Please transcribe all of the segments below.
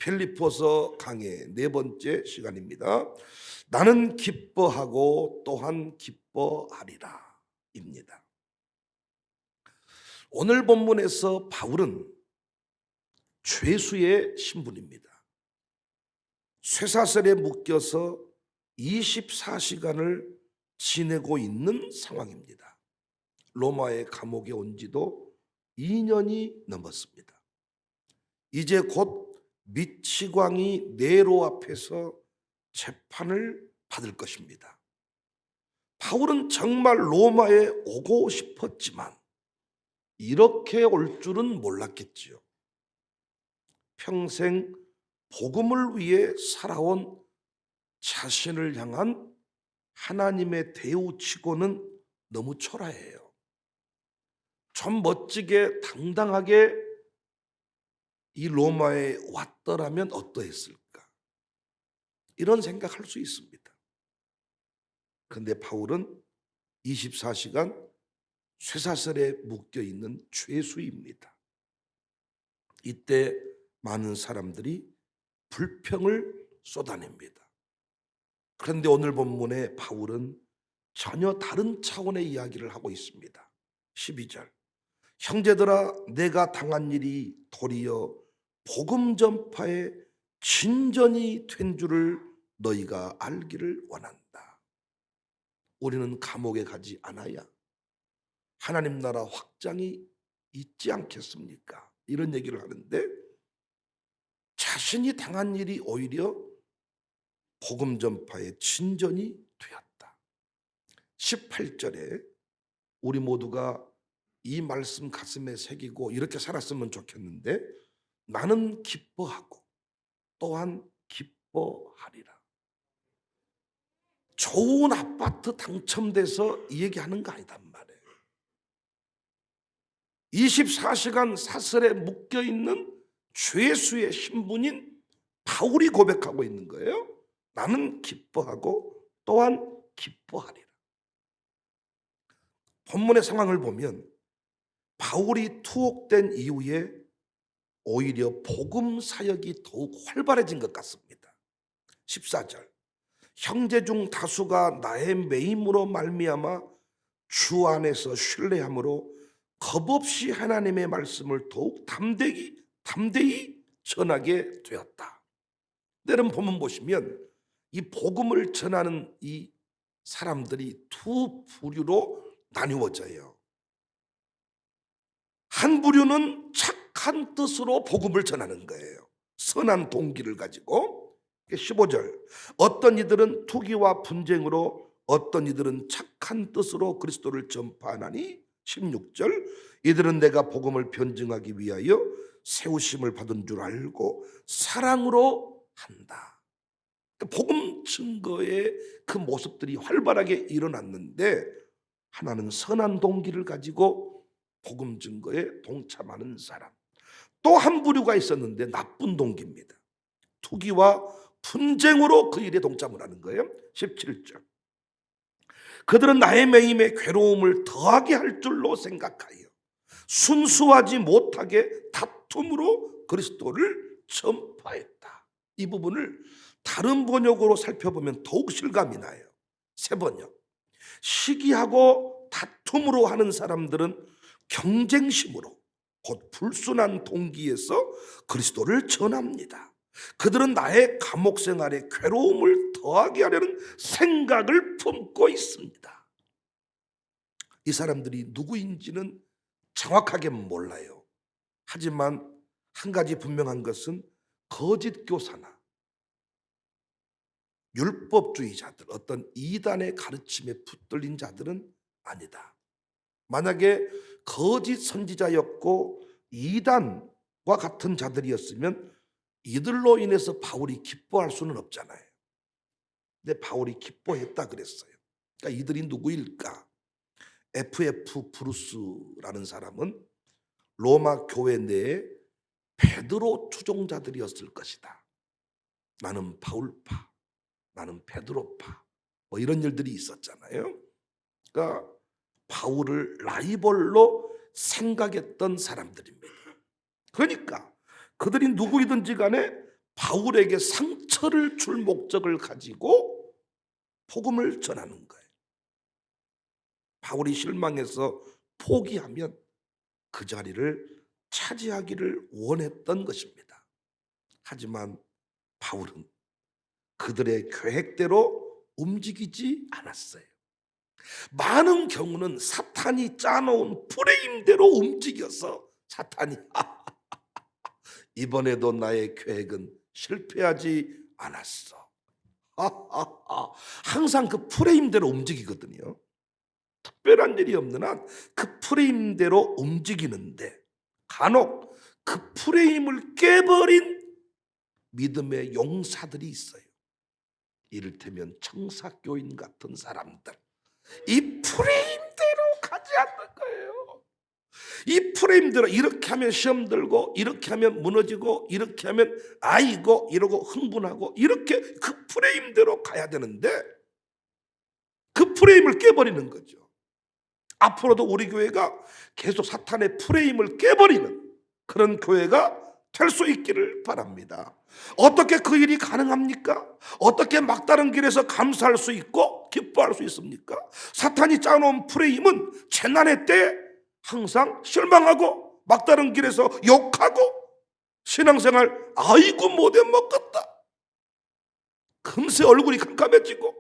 필리포서 강의 네 번째 시간입니다. 나는 기뻐하고 또한 기뻐하리라 입니다. 오늘 본문에서 바울은 죄수의 신분입니다. 쇠사슬에 묶여서 24시간을 지내고 있는 상황입니다. 로마의 감옥에 온 지도 2년이 넘었습니다. 이제 곧 미치광이 네로 앞에서 재판을 받을 것입니다. 바울은 정말 로마에 오고 싶었지만 이렇게 올 줄은 몰랐겠지요. 평생 복음을 위해 살아온 자신을 향한 하나님의 대우치고는 너무 초라해요. 좀 멋지게 당당하게 이 로마에 왔더라면 어떠했을까? 이런 생각할 수 있습니다. 그런데 바울은 24시간 쇠사슬에 묶여 있는 죄수입니다. 이때 많은 사람들이 불평을 쏟아냅니다. 그런데 오늘 본문에 바울은 전혀 다른 차원의 이야기를 하고 있습니다. 12절 형제들아 내가 당한 일이 도리어 복음 전파에 진전이 된 줄을 너희가 알기를 원한다. 우리는 감옥에 가지 않아야 하나님 나라 확장이 있지 않겠습니까? 이런 얘기를 하는데 자신이 당한 일이 오히려 복음 전파의 진전이 되었다. 18절에 우리 모두가 이 말씀 가슴에 새기고 이렇게 살았으면 좋겠는데 나는 기뻐하고 또한 기뻐하리라. 좋은 아파트 당첨돼서 이 얘기하는 거 아니단 말이에요. 24시간 사슬에 묶여있는 죄수의 신분인 바울이 고백하고 있는 거예요. 나는 기뻐하고 또한 기뻐하리라. 본문의 상황을 보면 바울이 투옥된 이후에 오히려 복음 사역이 더욱 활발해진 것 같습니다. 14절 형제 중 다수가 나의 매임으로 말미암아 주 안에서 신뢰함으로 겁없이 하나님의 말씀을 더욱 담대히 전하게 되었다. 여러분 본문 보시면 이 복음을 전하는 이 사람들이 두 부류로 나뉘어져요. 한 부류는 착한 뜻으로 복음을 전하는 거예요. 선한 동기를 가지고. 15절 어떤 이들은 투기와 분쟁으로 어떤 이들은 착한 뜻으로 그리스도를 전파하나니. 16절 이들은 내가 복음을 변증하기 위하여 세우심을 받은 줄 알고 사랑으로 한다. 복음 증거의 그 모습들이 활발하게 일어났는데 하나는 선한 동기를 가지고 복음 증거에 동참하는 사람. 또 한 부류가 있었는데 나쁜 동기입니다. 투기와 분쟁으로 그 일에 동참을 하는 거예요. 17절 그들은 나의 매임에 괴로움을 더하게 할 줄로 생각하여 순수하지 못하게 다툼으로 그리스도를 전파했다. 이 부분을 다른 번역으로 살펴보면 더욱 실감이 나요. 새 번역 시기하고 다툼으로 하는 사람들은 경쟁심으로 곧 불순한 동기에서 그리스도를 전합니다. 그들은 나의 감옥 생활에 괴로움을 더하게 하려는 생각을 품고 있습니다. 이 사람들이 누구인지는 정확하게 몰라요. 하지만 한 가지 분명한 것은 거짓 교사나 율법주의자들, 어떤 이단의 가르침에 붙들린 자들은 아니다. 만약에 거짓 선지자였고 이단과 같은 자들이었으면 이들로 인해서 바울이 기뻐할 수는 없잖아요. 근데 바울이 기뻐했다 그랬어요. 그러니까 이들이 누구일까? F.F. 브루스라는 사람은 로마 교회 내에 베드로 추종자들이었을 것이다. 나는 바울파, 나는 베드로파, 뭐 이런 일들이 있었잖아요. 그러니까 바울을 라이벌로 생각했던 사람들입니다. 그러니까 그들이 누구이든지 간에 바울에게 상처를 줄 목적을 가지고 복음을 전하는 거예요. 바울이 실망해서 포기하면 그 자리를 차지하기를 원했던 것입니다. 하지만 바울은 그들의 계획대로 움직이지 않았어요. 많은 경우는 사탄이 짜놓은 프레임대로 움직여서 사탄이 이번에도 나의 계획은 실패하지 않았어. 항상 그 프레임대로 움직이거든요. 특별한 일이 없는 한 그 프레임대로 움직이는데 간혹 그 프레임을 깨버린 믿음의 용사들이 있어요. 이를테면 청사교인 같은 사람들. 이 프레임대로 가지 않는 거예요. 이 프레임대로 이렇게 하면 시험 들고, 이렇게 하면 무너지고, 이렇게 하면 아이고 이러고 흥분하고, 이렇게 그 프레임대로 가야 되는데 그 프레임을 깨버리는 거죠. 앞으로도 우리 교회가 계속 사탄의 프레임을 깨버리는 그런 교회가 될 수 있기를 바랍니다. 어떻게 그 일이 가능합니까? 어떻게 막다른 길에서 감사할 수 있고 기뻐할 수 있습니까? 사탄이 짜놓은 프레임은 재난의 때 항상 실망하고 막다른 길에서 욕하고 신앙생활 아이고 못해 먹겠다. 금세 얼굴이 캄캄해지고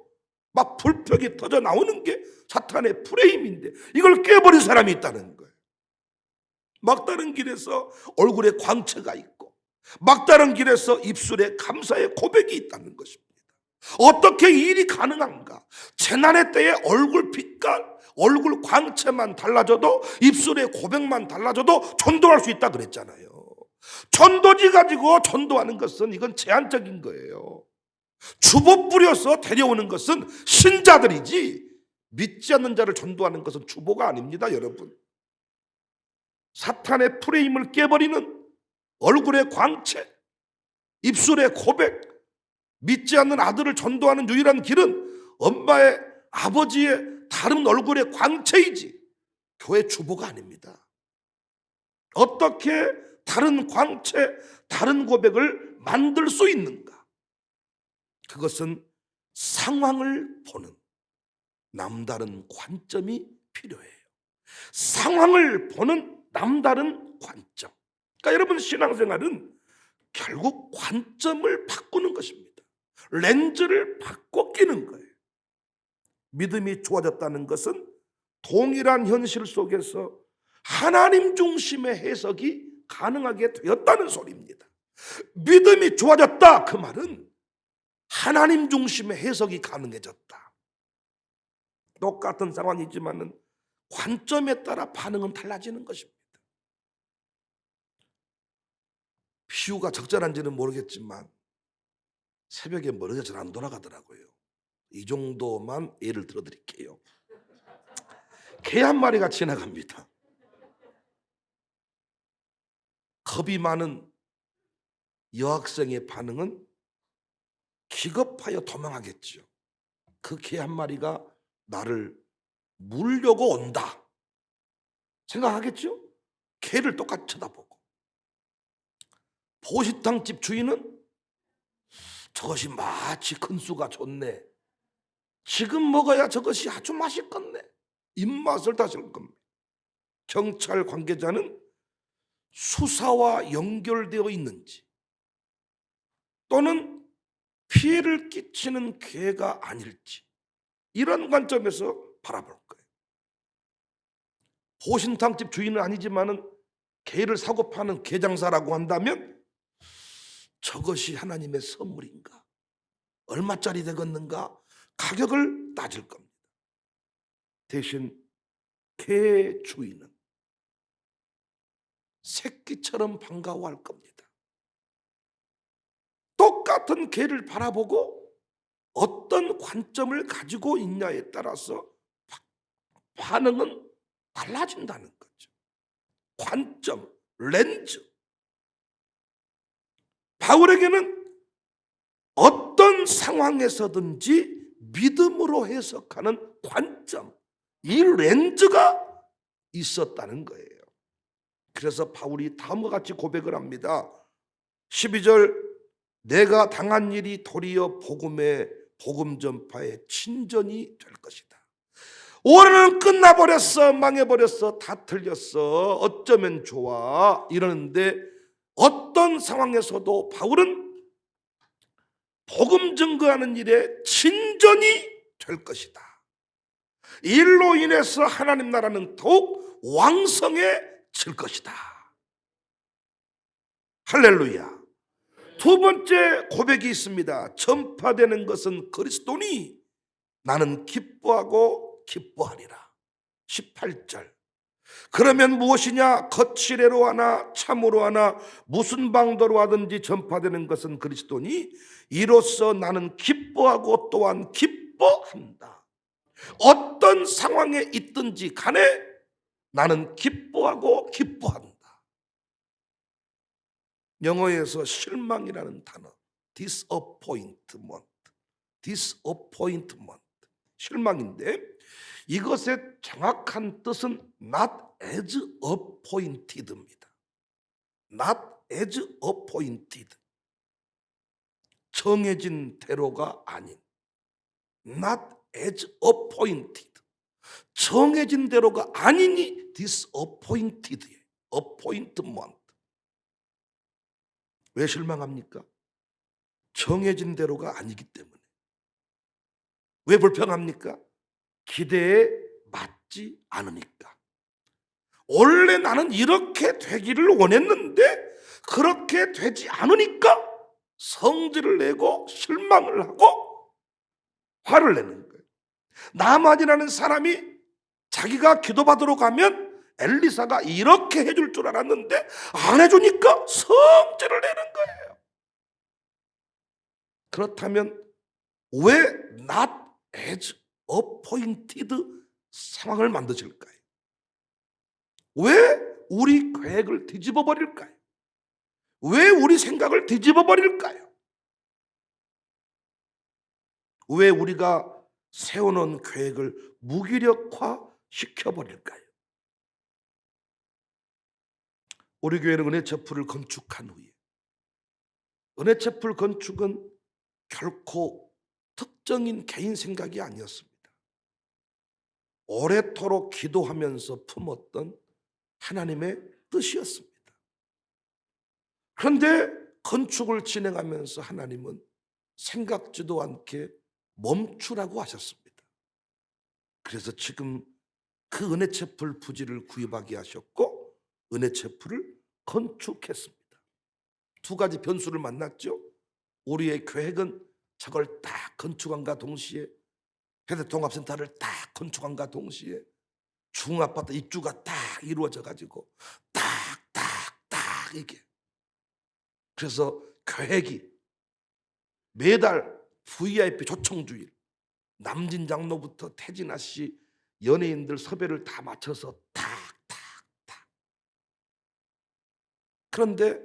막 불평이 터져 나오는 게 사탄의 프레임인데 이걸 깨버린 사람이 있다는 거예요. 막다른 길에서 얼굴에 광채가 있고 막다른 길에서 입술에 감사의 고백이 있다는 것입니다. 어떻게 이 일이 가능한가? 재난의 때에 얼굴 빛깔, 얼굴 광채만 달라져도, 입술의 고백만 달라져도 전도할 수 있다 그랬잖아요. 전도지 가지고 전도하는 것은 이건 제한적인 거예요. 주보 뿌려서 데려오는 것은 신자들이지 믿지 않는 자를 전도하는 것은 주보가 아닙니다, 여러분. 사탄의 프레임을 깨버리는 얼굴의 광채, 입술의 고백, 믿지 않는 아들을 전도하는 유일한 길은 엄마의, 아버지의 다른 얼굴의 광채이지 교회 주보가 아닙니다. 어떻게 다른 광채, 다른 고백을 만들 수 있는가? 그것은 상황을 보는 남다른 관점이 필요해요. 상황을 보는 남다른 관점. 그러니까 여러분, 신앙생활은 결국 관점을 바꾸는 것입니다. 렌즈를 바꿔 끼는 거예요. 믿음이 좋아졌다는 것은 동일한 현실 속에서 하나님 중심의 해석이 가능하게 되었다는 소리입니다. 믿음이 좋아졌다, 그 말은 하나님 중심의 해석이 가능해졌다. 똑같은 상황이지만은 관점에 따라 반응은 달라지는 것입니다. 비유가 적절한지는 모르겠지만 새벽에 머리가 잘 안 돌아가더라고요. 이 정도만 예를 들어 드릴게요. 개 한 마리가 지나갑니다. 겁이 많은 여학생의 반응은 기겁하여 도망하겠죠. 그 개 한 마리가 나를 물려고 온다 생각하겠죠? 개를 똑같이 쳐다보고. 보시탕집 주인은 저것이 마치 큰 수가 좋네, 지금 먹어야 저것이 아주 맛있겠네, 입맛을 다질 겁니다. 경찰 관계자는 수사와 연결되어 있는지 또는 피해를 끼치는 개가 아닐지, 이런 관점에서 바라볼 거예요. 보신탕집 주인은 아니지만은 개를 사고 파는 개장사라고 한다면 저것이 하나님의 선물인가, 얼마짜리 되겠는가, 가격을 따질 겁니다. 대신 개 주인은 새끼처럼 반가워할 겁니다. 똑같은 개를 바라보고 어떤 관점을 가지고 있냐에 따라서 반응은 달라진다는 거죠. 관점, 렌즈. 바울에게는 어떤 상황에서든지 믿음으로 해석하는 관점, 이 렌즈가 있었다는 거예요. 그래서 바울이 다음과 같이 고백을 합니다. 12절 내가 당한 일이 도리어 복음 전파의 친전이 될 것이다. 올해는 끝나버렸어, 망해버렸어, 다 틀렸어, 어쩌면 좋아 이러는데 어떤 상황에서도 바울은 복음 증거하는 일에 친전이 될 것이다. 일로 인해서 하나님 나라는 더욱 왕성해질 것이다. 할렐루야. 두 번째 고백이 있습니다. 전파되는 것은 그리스도니 나는 기뻐하고 기뻐하리라. 18절. 그러면 무엇이냐? 거칠애로 하나 참으로 하나 무슨 방도로 하든지 전파되는 것은 그리스도니 이로써 나는 기뻐하고 또한 기뻐한다. 어떤 상황에 있든지 간에 나는 기뻐하고 기뻐한다. 영어에서 실망이라는 단어 disappointment, 실망인데 이것의 정확한 뜻은 not as appointed입니다. not as appointed, 정해진 대로가 아닌 not as appointed, 정해진 대로가 아니니 disappointed예요. appointment. 왜 실망합니까? 정해진 대로가 아니기 때문에. 왜 불평합니까? 기대에 맞지 않으니까. 원래 나는 이렇게 되기를 원했는데 그렇게 되지 않으니까 성질을 내고 실망을 하고 화를 내는 거예요. 나만이라는 사람이 자기가 기도받으러 가면 엘리사가 이렇게 해줄 줄 알았는데 안 해주니까 성질을 내는 거예요. 그렇다면 왜 not as appointed 상황을 만드실까요? 왜 우리 계획을 뒤집어 버릴까요? 왜 우리 생각을 뒤집어 버릴까요? 왜 우리가 세워놓은 계획을 무기력화 시켜버릴까요? 우리 교회는 은혜체풀을 건축한 후에 은혜체풀 건축은 결코 특정인 개인 생각이 아니었습니다. 오래도록 기도하면서 품었던 하나님의 뜻이었습니다. 그런데 건축을 진행하면서 하나님은 생각지도 않게 멈추라고 하셨습니다. 그래서 지금 그 은혜체풀 부지를 구입하게 하셨고 은혜체풀을 건축했습니다. 두 가지 변수를 만났죠. 우리의 계획은 저걸 딱 건축함과 동시에 세대통합센터를 딱 건축함과 동시에 중아파트 입주가 딱 이루어져 가지고 딱 이게. 그래서 계획이 매달 VIP 초청주일 남진 장로부터 태진아 씨 연예인들 섭외를 다 맞춰서 딱. 그런데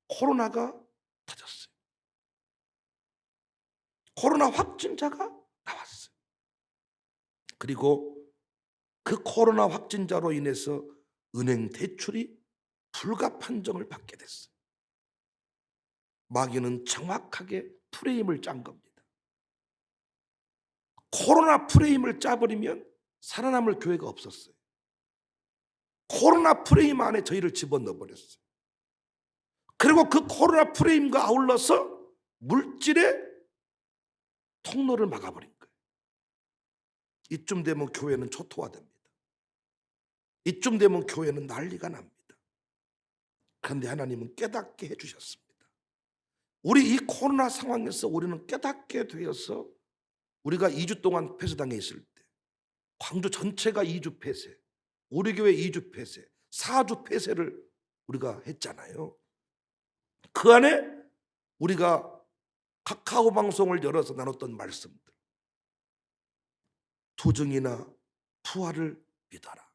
코로나가 터졌어요. 코로나 확진자가 나왔어요. 그리고 그 코로나 확진자로 인해서 은행 대출이 불가 판정을 받게 됐어요. 마귀는 정확하게 프레임을 짠 겁니다. 코로나 프레임을 짜버리면 살아남을 교회가 없었어요. 코로나 프레임 안에 저희를 집어넣어 버렸어요. 그리고 그 코로나 프레임과 아울러서 물질의 통로를 막아버린 거예요. 이쯤 되면 교회는 초토화됩니다. 이쯤 되면 교회는 난리가 납니다. 그런데 하나님은 깨닫게 해주셨습니다. 우리 이 코로나 상황에서 우리는 깨닫게 되어서 우리가 2주 동안 폐쇄당해 있을 때 광주 전체가 2주 폐쇄, 우리 교회 2주 폐쇄, 4주 폐쇄를 우리가 했잖아요. 그 안에 우리가 카카오 방송을 열어서 나눴던 말씀들, 투증이나 부활을 믿어라.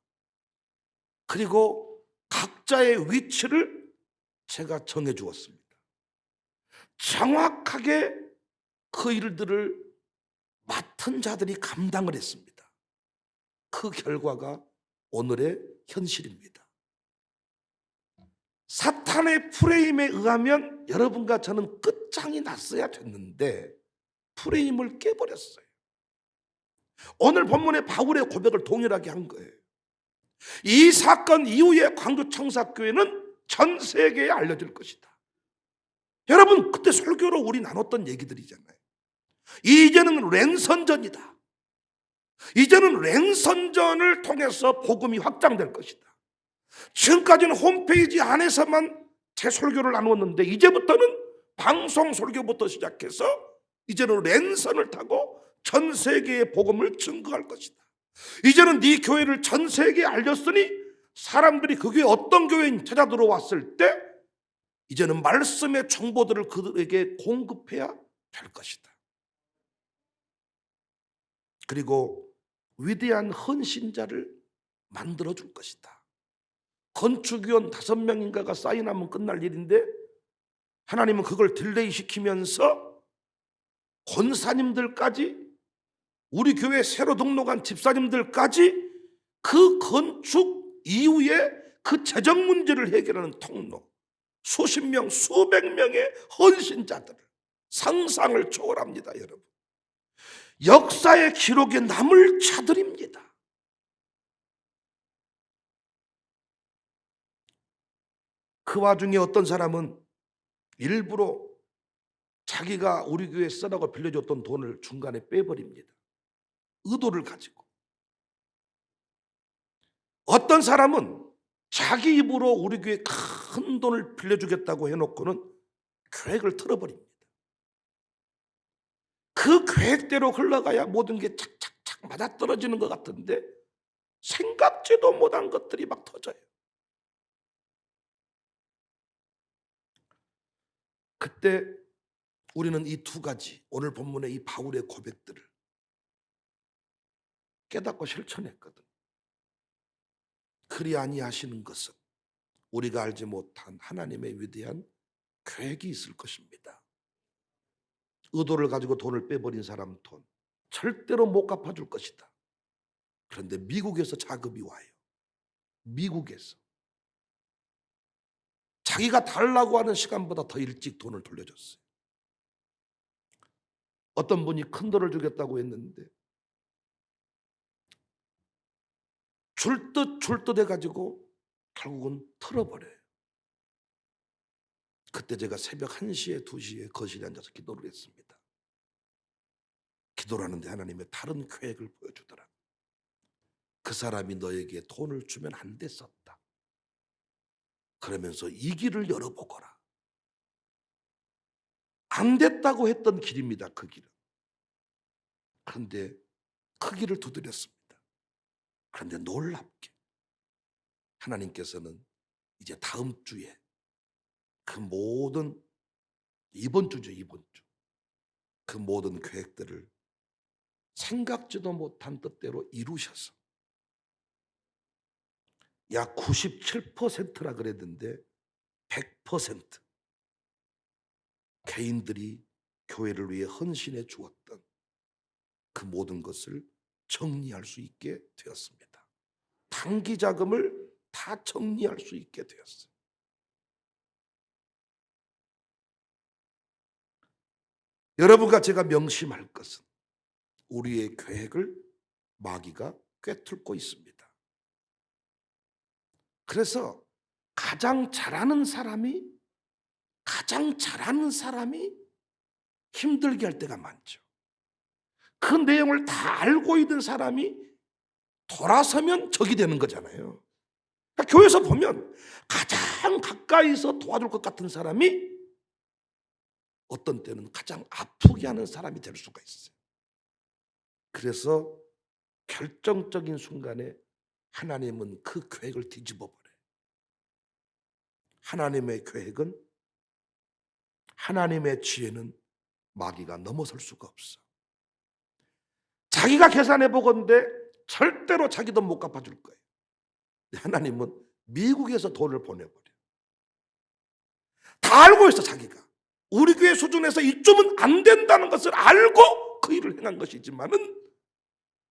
그리고 각자의 위치를 제가 정해 주었습니다. 정확하게 그 일들을 맡은 자들이 감당을 했습니다. 그 결과가 오늘의 현실입니다. 사탄의 프레임에 의하면 여러분과 저는 끝장이 났어야 됐는데 프레임을 깨버렸어요. 오늘 본문의 바울의 고백을 동일하게 한 거예요. 이 사건 이후에 광주 청사교회는 전 세계에 알려질 것이다. 여러분, 그때 설교로 우리 나눴던 얘기들이잖아요. 이제는 랜선전이다. 이제는 랜선전을 통해서 복음이 확장될 것이다. 지금까지는 홈페이지 안에서만 제 설교를 나누었는데 이제부터는 방송 설교부터 시작해서 이제는 랜선을 타고 전 세계의 복음을 증거할 것이다. 이제는 네 교회를 전 세계에 알렸으니 사람들이 그 교회 어떤 교회인 찾아 들어왔을 때 이제는 말씀의 정보들을 그들에게 공급해야 될 것이다. 그리고 위대한 헌신자를 만들어 줄 것이다. 건축위원 5명인가가 사인하면 끝날 일인데 하나님은 그걸 딜레이 시키면서 권사님들까지, 우리 교회 새로 등록한 집사님들까지 그 건축 이후에 그 재정 문제를 해결하는 통로, 수십 명, 수백 명의 헌신자들을, 상상을 초월합니다. 여러분, 역사의 기록에 남을 자들입니다. 그 와중에 어떤 사람은 일부러 자기가 우리 교회에 쓰라고 빌려줬던 돈을 중간에 빼버립니다. 의도를 가지고. 어떤 사람은 자기 입으로 우리 교회에 큰 돈을 빌려주겠다고 해놓고는 계획을 틀어버립니다. 그 계획대로 흘러가야 모든 게 착착착 맞아떨어지는 것 같은데 생각지도 못한 것들이 막 터져요. 그때 우리는 이 두 가지, 오늘 본문의 이 바울의 고백들을 깨닫고 실천했거든. 그리 아니하시는 것은 우리가 알지 못한 하나님의 위대한 계획이 있을 것입니다. 의도를 가지고 돈을 빼버린 사람 돈 절대로 못 갚아줄 것이다. 그런데 미국에서 자금이 와요. 미국에서 자기가 달라고 하는 시간보다 더 일찍 돈을 돌려줬어요. 어떤 분이 큰 돈을 주겠다고 했는데 줄 듯 해가지고 결국은 털어버려요. 그때 제가 새벽 1시에 2시에 거실에 앉아서 기도를 했습니다. 기도를 하는데 하나님의 다른 계획을 보여주더라. 그 사람이 너에게 돈을 주면 안 됐었다. 그러면서 이 길을 열어보거라. 안 됐다고 했던 길입니다. 그 길은. 그런데 그 길을 두드렸습니다. 그런데 놀랍게 하나님께서는 이제 다음 주에 그 모든, 이번 주죠, 이번 주. 그 모든 계획들을 생각지도 못한 뜻대로 이루셔서 약 97%라 그랬는데 100% 개인들이 교회를 위해 헌신해 주었던 그 모든 것을 정리할 수 있게 되었습니다. 단기 자금을 다 정리할 수 있게 되었어요. 여러분과 제가 명심할 것은 우리의 계획을 마귀가 꿰뚫고 있습니다. 그래서 가장 잘하는 사람이 힘들게 할 때가 많죠. 그 내용을 다 알고 있는 사람이 돌아서면 적이 되는 거잖아요. 그러니까 교회에서 보면 가장 가까이서 도와줄 것 같은 사람이 어떤 때는 가장 아프게 하는 사람이 될 수가 있어요. 그래서 결정적인 순간에 하나님은 그 계획을 뒤집어 버려요. 하나님의 계획은, 하나님의 지혜는 마귀가 넘어설 수가 없어. 자기가 계산해 보건대 절대로 자기 돈 못 갚아줄 거예요. 하나님은 미국에서 돈을 보내버려. 다 알고 있어. 자기가 우리 교회 수준에서 이쯤은 안 된다는 것을 알고 그 일을 행한 것이지만은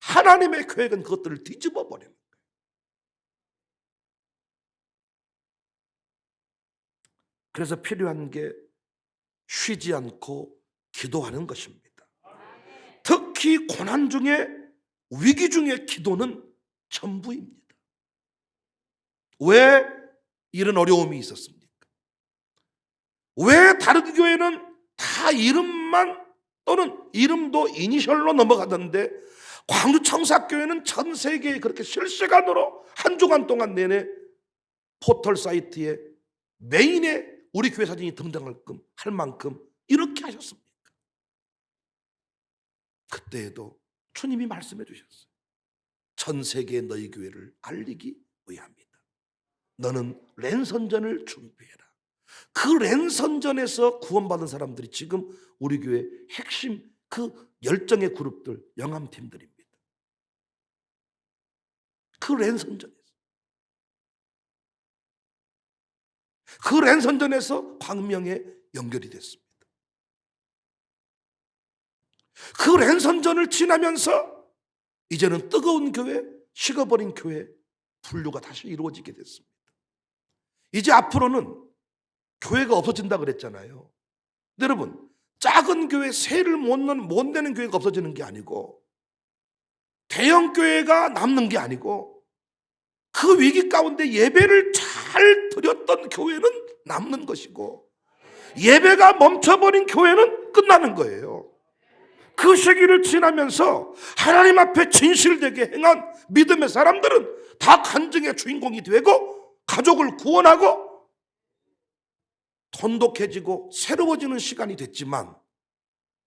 하나님의 계획은 그것들을 뒤집어 버리는 거예요. 그래서 필요한 게 쉬지 않고 기도하는 것입니다. 특히 고난 중에, 위기 중에 기도는 전부입니다. 왜 이런 어려움이 있었습니까? 왜 다른 교회는 다 이름만 또는 이름도 이니셜로 넘어가던데 광주청사교회는 전 세계에 그렇게 실시간으로 한 주간 동안 내내 포털 사이트에 메인에 우리 교회 사진이 등장할 만큼 이렇게 하셨습니까? 그때에도 주님이 말씀해 주셨어요. 전 세계에 너희 교회를 알리기 위함이다. 너는 랜선전을 준비해라. 그 랜선전에서 구원받은 사람들이 지금 우리 교회 핵심 그 열정의 그룹들, 영암팀들입니다. 그 랜선전에서. 그 랜선전에서 광명에 연결이 됐습니다. 그 랜선전을 지나면서 이제는 뜨거운 교회, 식어버린 교회 분류가 다시 이루어지게 됐습니다. 이제 앞으로는 교회가 없어진다 그랬잖아요. 여러분, 작은 교회, 세를 못 내는 교회가 없어지는 게 아니고 대형 교회가 남는 게 아니고 그 위기 가운데 예배를 잘 드렸던 교회는 남는 것이고 예배가 멈춰버린 교회는 끝나는 거예요. 그 시기를 지나면서 하나님 앞에 진실되게 행한 믿음의 사람들은 다 간증의 주인공이 되고 가족을 구원하고 돈독해지고 새로워지는 시간이 됐지만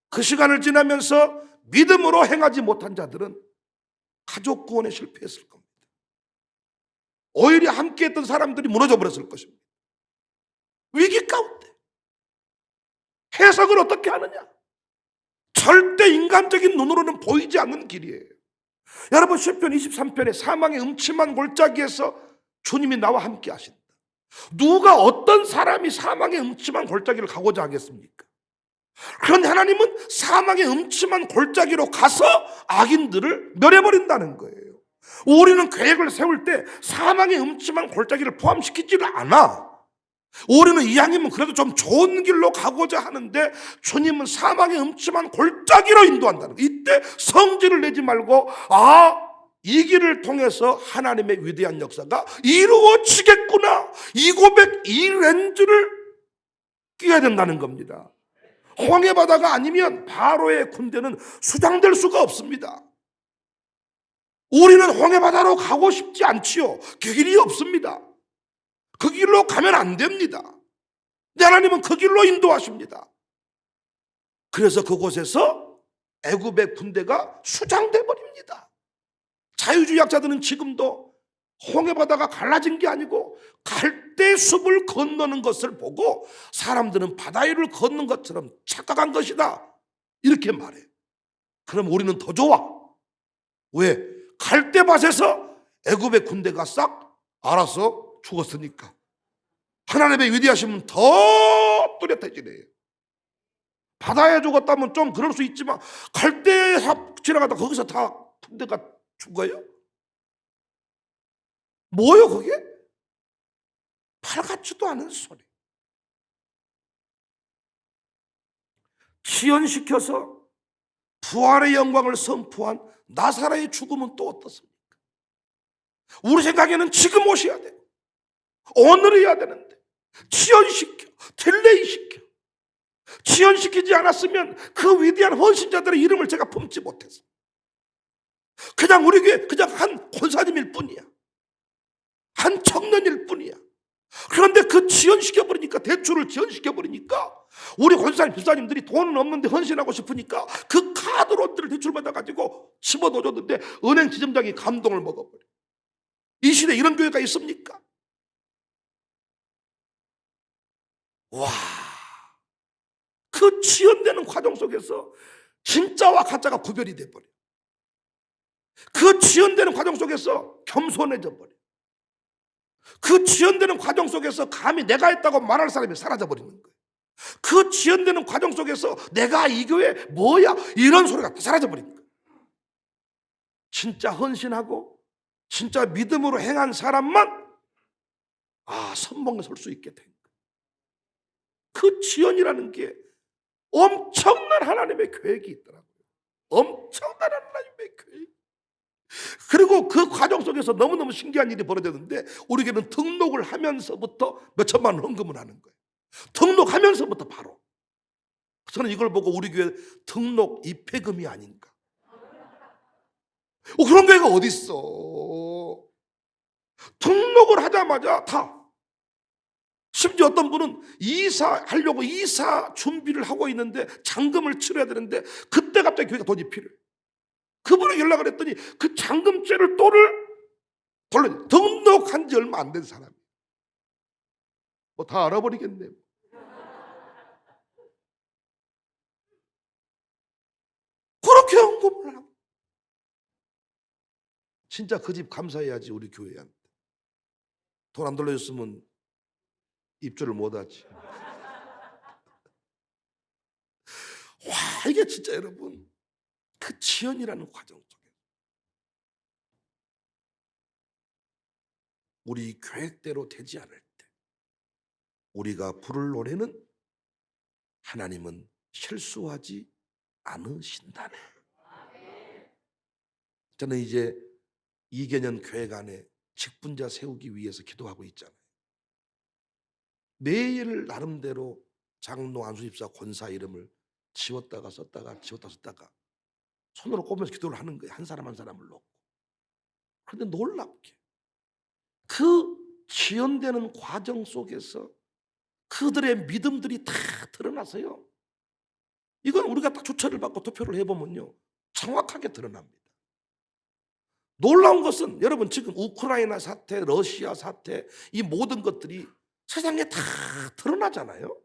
그 시간을 지나면서 믿음으로 행하지 못한 자들은 가족 구원에 실패했을 겁니다. 오히려 함께했던 사람들이 무너져 버렸을 것입니다. 위기 가운데 해석을 어떻게 하느냐? 절대 인간적인 눈으로는 보이지 않는 길이에요. 여러분, 시편 23편에 사망의 음침한 골짜기에서 주님이 나와 함께 하신다. 누가 어떤 사람이 사망의 음침한 골짜기를 가고자 하겠습니까? 그런데 하나님은 사망의 음침한 골짜기로 가서 악인들을 멸해버린다는 거예요. 우리는 계획을 세울 때 사망의 음침한 골짜기를 포함시키지를 않아. 우리는 이왕이면 그래도 좀 좋은 길로 가고자 하는데 주님은 사망의 음침한 골짜기로 인도한다는 거예요. 이때 성질을 내지 말고 이 길을 통해서 하나님의 위대한 역사가 이루어지겠구나, 이 고백, 이 렌즈를 끼워야 된다는 겁니다. 홍해바다가 아니면 바로의 군대는 수장될 수가 없습니다. 우리는 홍해바다로 가고 싶지 않지요. 그 길이 없습니다. 그 길로 가면 안 됩니다. 근데 하나님은 그 길로 인도하십니다. 그래서 그곳에서 애굽의 군대가 수장돼 버립니다. 자유주의학자들은 지금도 홍해바다가 갈라진 게 아니고 갈대숲을 건너는 것을 보고 사람들은 바다 위를 걷는 것처럼 착각한 것이다, 이렇게 말해. 그럼 우리는 더 좋아. 왜? 갈대밭에서 애굽의 군대가 싹 알아서 죽었으니까. 하나님의 위대하심은 더 뚜렷해지네요. 바다에 죽었다면 좀 그럴 수 있지만 갈대삽 지나가다 거기서 다 군대가 죽어요? 뭐요 그게? 팔 같지도 않은 소리. 지연시켜서 부활의 영광을 선포한 나사로의 죽음은 또 어떻습니까? 우리 생각에는 지금 오셔야 돼요. 오늘 해야 되는데 지연시켜, 딜레이시켜. 지연시키지 않았으면 그 위대한 헌신자들의 이름을 제가 품지 못해서 그냥 우리 교회 그냥 한 권사님일 뿐이야. 한 청년일 뿐이야. 그런데 그 지연시켜버리니까, 대출을 지연시켜버리니까 우리 권사님, 집사님들이 돈은 없는데 헌신하고 싶으니까 그 카드론들을 대출받아가지고 집어넣어줬는데 은행 지점장이 감동을 먹어버려. 이 시대에 이런 교회가 있습니까? 와, 그 지연되는 과정 속에서 진짜와 가짜가 구별이 돼버려. 그 지연되는 과정 속에서 겸손해져 버려. 그 지연되는 과정 속에서 감히 내가 했다고 말할 사람이 사라져버리는 거예요. 그 지연되는 과정 속에서 내가 이 교회 뭐야, 이런 소리가 사라져버리는 거예요. 진짜 헌신하고 진짜 믿음으로 행한 사람만 선봉에 설 수 있게 된 거예요. 그 지연이라는 게 엄청난 하나님의 계획이 있더라고요. 엄청난 하나님의 계획. 그리고 그 과정 속에서 너무너무 신기한 일이 벌어졌는데, 우리 교회는 등록을 하면서부터 몇 천만 원 헌금을 하는 거예요. 등록하면서부터 바로. 저는 이걸 보고 우리 교회 등록 입회금이 아닌가. 그런 교회가 어디 있어. 등록을 하자마자 다. 심지어 어떤 분은 이사하려고 이사 준비를 하고 있는데 잔금을 치러야 되는데 그때 갑자기 교회가 돈이 필요해. 그분이 연락을 했더니 그 잔금죄를 또를 돌려. 등록한 지 얼마 안 된 사람이. 뭐 다 알아버리겠네. 그렇게 헌금을 하고. 진짜 그 집 감사해야지. 우리 교회한테 돈 안 돌려줬으면 입주를 못하지. 와, 이게 진짜 여러분, 그 지연이라는 과정 속에 우리 계획대로 되지 않을 때 우리가 부를 노래는 하나님은 실수하지 않으신다네. 저는 이제 2개년 교회관에 직분자 세우기 위해서 기도하고 있잖아요. 매일 나름대로 장로, 안수집사, 권사 이름을 지웠다가 썼다가 지웠다 썼다가 손으로 꼽으면서 기도를 하는 거예요. 한 사람 한 사람을 놓고. 그런데 놀랍게 그 지연되는 과정 속에서 그들의 믿음들이 다 드러나서요. 이건 우리가 딱 조처를 받고 투표를 해보면요, 정확하게 드러납니다. 놀라운 것은 여러분, 지금 우크라이나 사태, 러시아 사태, 이 모든 것들이 세상에 다 드러나잖아요.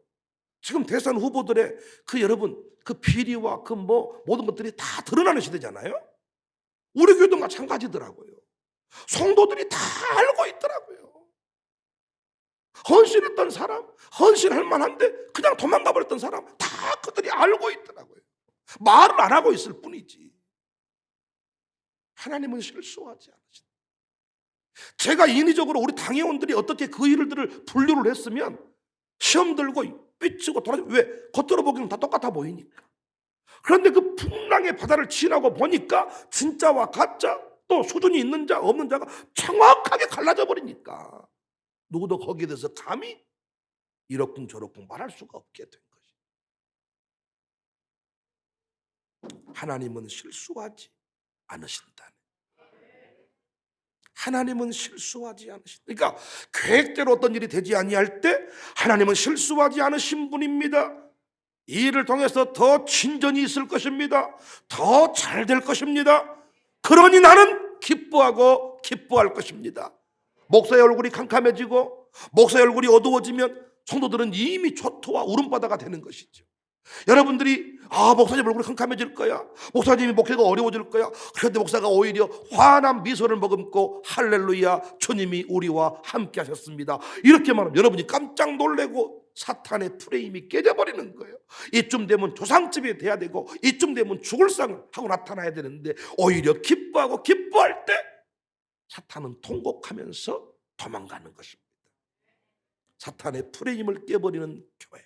지금 대선 후보들의 그 여러분 그 비리와 그 뭐 모든 것들이 다 드러나는 시대잖아요. 우리 교회도 마찬가지더라고요. 성도들이 다 알고 있더라고요. 헌신했던 사람, 헌신할 만한데 그냥 도망가 버렸던 사람 다 그들이 알고 있더라고요. 말을 안 하고 있을 뿐이지. 하나님은 실수하지 않으신다. 제가 인위적으로 우리 당회원들이 어떻게 그 일들을 분류를 했으면 시험 들고 삐치고 돌아다니고, 왜? 겉으로 보기는 다 똑같아 보이니까. 그런데 그 풍랑의 바다를 지나고 보니까 진짜와 가짜, 또 수준이 있는 자 없는 자가 정확하게 갈라져 버리니까 누구도 거기에 대해서 감히 이러쿵저러쿵 말할 수가 없게 된 것이. 하나님은 실수하지 않으신다. 하나님은 실수하지 않으신다. 그러니까 계획대로 어떤 일이 되지 아니할 때 하나님은 실수하지 않으신 분입니다. 이 일을 통해서 더 진전이 있을 것입니다. 더 잘 될 것입니다. 그러니 나는 기뻐하고 기뻐할 것입니다. 목사의 얼굴이 캄캄해지고 목사의 얼굴이 어두워지면 성도들은 이미 초토화 울음바다가 되는 것이죠. 여러분들이 목사님 얼굴이 캄캄해질 거야, 목사님이 목회가 어려워질 거야, 그런데 목사가 오히려 환한 미소를 머금고 할렐루야 주님이 우리와 함께 하셨습니다 이렇게 말하면 여러분이 깜짝 놀래고 사탄의 프레임이 깨져버리는 거예요. 이쯤 되면 조상집이 돼야 되고 이쯤 되면 죽을 상을 하고 나타나야 되는데 오히려 기뻐하고 기뻐할 때 사탄은 통곡하면서 도망가는 것입니다. 사탄의 프레임을 깨버리는 교회,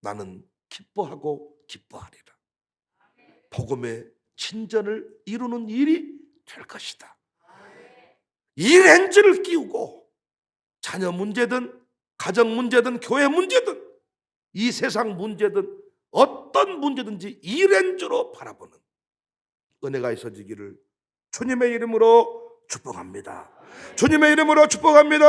나는 기뻐하고 기뻐하리라. 복음의 진전을 이루는 일이 될 것이다. 이 렌즈를 끼우고 자녀 문제든 가정 문제든 교회 문제든 이 세상 문제든 어떤 문제든지 이 렌즈로 바라보는 은혜가 있어지기를 주님의 이름으로 축복합니다. 주님의 이름으로 축복합니다.